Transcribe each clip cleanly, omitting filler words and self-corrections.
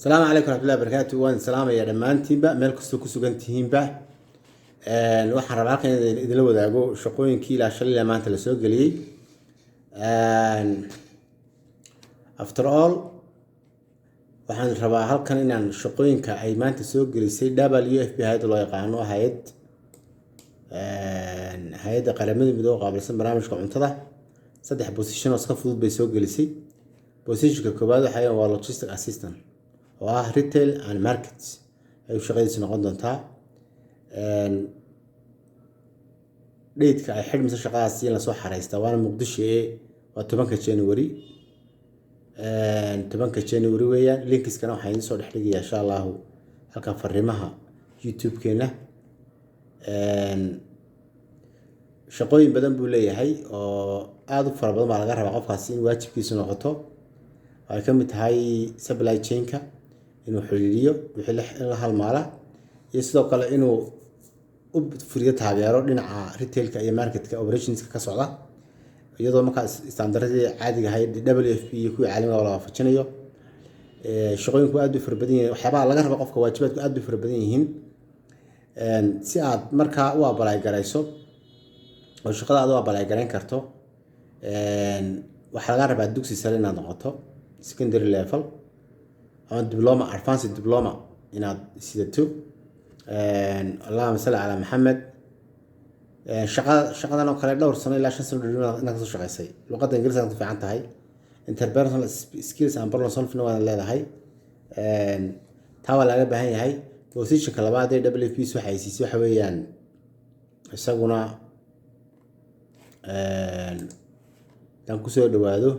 السلام عليكم ورحمة الله وبركاته. وان سلام يا دمانتين با meel kasta ku sugantihiin ba waxaan rabaa halkan idin la wadaago shaqooyinkii ilaa shalay maanta la soo galiyay. After all waxaan rabaa halkan inaan shaqooyinka ay maanta soo galisay WFP hay'ad loo yaqaano hay'adda qaramada midowga qaabilsan barnaamijka cuntada. saddex position oo iska fudud bay soo galisay. Positionka koowaad waxa waa logistic assistant oo ah retail and markets ay shaqadiisu noqon doontaa. Dheedka ay xidhmayso shaqadaas in la soo xareystaa waana Muqdisho waa 10ka January. 10ka January weeyaan. Linkiskana waxaan idin soo dhexdhigayaa insha Allah halka fariimaha YouTube-keena. Shaqooyin badan buu leeyahay oo aad u fara badan baa laga rabaa qofkaas in waajibkiisu noqoto. Ay ka mid tahay supply chain-ka inuu xiriiriyo wixii la halmaala iyo sidoo kale inuu u furiyo taageero dhinaca retail-ka iyo market-ka operations-ka ka socda iyadoo marka standardadii caadiga ahayd WFP iyo kuwa caalamiga ah la waafajinayo. Shaqooyinku aad u fara badan yihiin waxyaabaha laga rabo qofka waajibaadku aad u fara badan yihiin. Si aad markaa u apply garayso oo shaqada aad u apply garayn karto waxa laga rabaa dugsi sare inaad noqoto secondary level ama diploma advanced diploma inaad sidato. Allahumma salli ala Muhammad. shaqadan oo kale dhowr sano ilaa 5 sano inaad ka soo shaqeysay luqadda Ingiriisiga ku fiican tahay. Interpersonal skills and problem solving waa leedahay. taa waa laga baahan yahay. Positionka labaad ee WFP waxay siisay waxa weeyaan isaguna dan ku soo dhawaado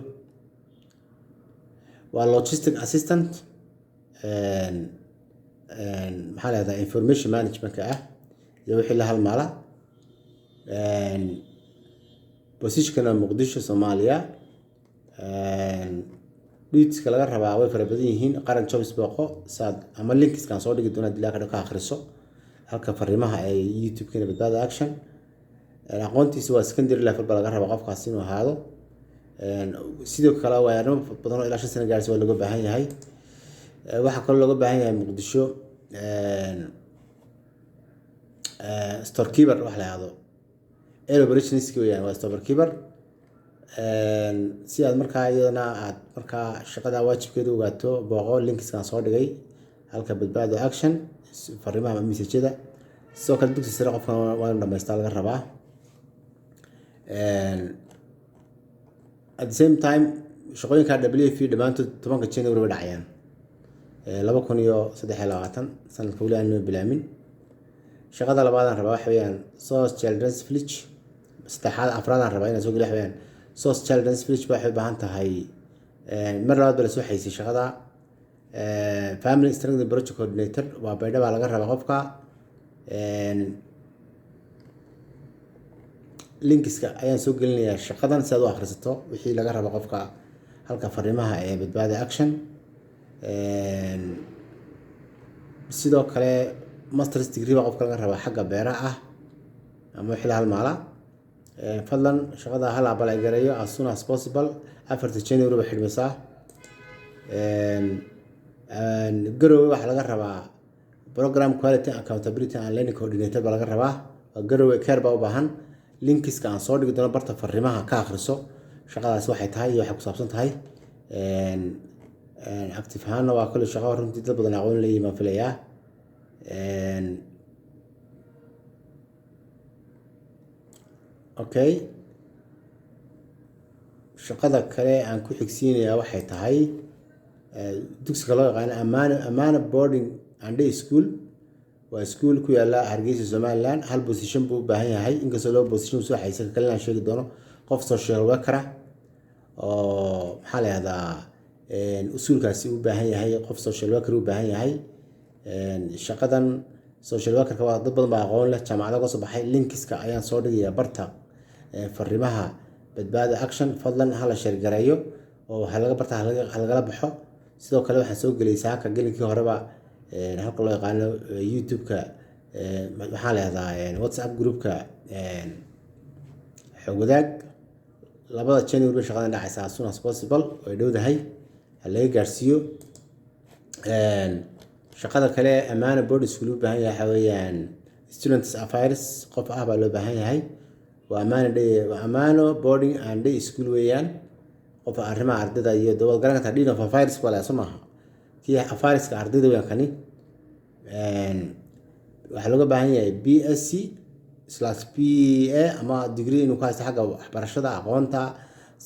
waa logistic assistant maxaa la yiraahdaa information management ah iyo wixii la halmaala. Positionka Muqdisho Soomaaliya. Duties-ka laga rabaa way fara badan yihiin. Qaran jobs baqo saad ama linkskan soo dhigi doona dilaa ka akhriso halka fariimaha ay YouTube-keena badbaada action. Aqoontiisa waa secondary level baa laga rabaa qofkaas inuu ahaado. sidoo kale waa arrimo badan oo ilaa 5 sano gaarsiis waa looga baahan yahay. waxa kale looga baahan yahay Muqdisho storekeeper wax la yiraahdo operations weeyaan waa storekeeper. si aad markaa iyadana aad markaa shaqada waajibkeeda ogaato booqo linkskan soo dhigay halka badbaado action fariimaha message-da. sidoo kale dugsi sare qofka waa inuu dhameystaa laga rabaa. At the same time shaqooyinka WFP dhamaantood 10ka January way dhacayaan 2023 sanadka wali aan bilaamin. shaqada labaad aan rabaa waxa weeyaan Source Children's Village. saddexaad afraad aan rabaa inaan soo geliyo waxa weeyaan Source Children's Village waxay u baahan tahay mar labaad bala soo xayisay shaqada. Family Strengthening Project Coordinator waa baydhaba laga rabaa qofka. linkiska ayaan soo gelinayaa shaqadan si aad u akhrisato wixii laga rabo qofka halka fariimaha ee badbaada action. sidoo kale master's degree baa qofka laga rabaa xagga beeraha ah ama wixii la halmaala. fadlan shaqada hal apply gareeyo as soon as possible. 4 January ba xidhmaysaa. Garowe waxa laga rabaa program quality accountability and learning coordinator baa laga rabaa. Garowe care baa u baahan. linkiska aan soo dhigi doono barta fariimaha ka akhriso shaqadaas waxay tahay iyo waxa ku saabsan tahay. active ahaan waa kale shaqo runtii dad badan aqoon leeyahay ma filayaa. okay shaqada kale aan ku xigsiinayaa waxay tahay dugsiga loo yaqaan Amana Boarding and Day School. waa school ku yaala Hargeysa Somaliland. hal position buu u baahan yahay inkastoo loo position soo xaysan kale aan sheegi doono qof social worker oo maxaa la yiraahdaa usulkaasi u baahan yahay qof social worker u baahan yahay. shaqadan social worker waa dad badan baa aqoon leh jaamacada ka soo baxay. linkiska ayaan soo dhigayaa barta fariimaha badbaada action. fadlan hala share gareeyo oo waxa laga barta halagala baxo. sidoo kale waxaan soo geliyay halka gelinkii horeba halka loo yaqaano YouTube-ka waxaa la yiraahdaa WhatsApp group-ka xog wadaag. 2 January shaqadan dhacaysa as soon as possible way dhowdahay. laga gaarsiiyo shaqada kale ammaano board school u baahan yahay waxa weeyaan students affairs qof ah baa loo baahan yahay waa ammaano boarding and day school weeyaan qof arrimaha ardayda iyo dowlad garanka dean of affairs wala samaha kii affairska ardayda weeyaan kani waxaa looga baahan yahay BSc/PA ama degree inuu ka haysto xagga waxbarashada aqoonta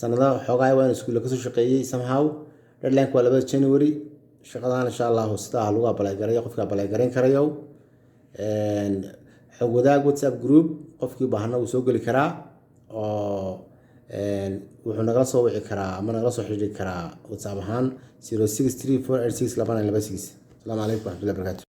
sanadaha xoogaa waa in iskuulka ka soo shaqeeyay somehow deadline waa 2 January shaqadan insha Allah sidaa lagu apply garayo qofka apply gareyn karayo xog wadaag WhatsApp group qofkii baahna uu soo gali karaa oo wuxuu nagala soo wici karaa ama nagala soo xiriiri karaa WhatsApp ahaan 0634862926 Assalamu alaykum wa rahmatullahi wa barakatuh.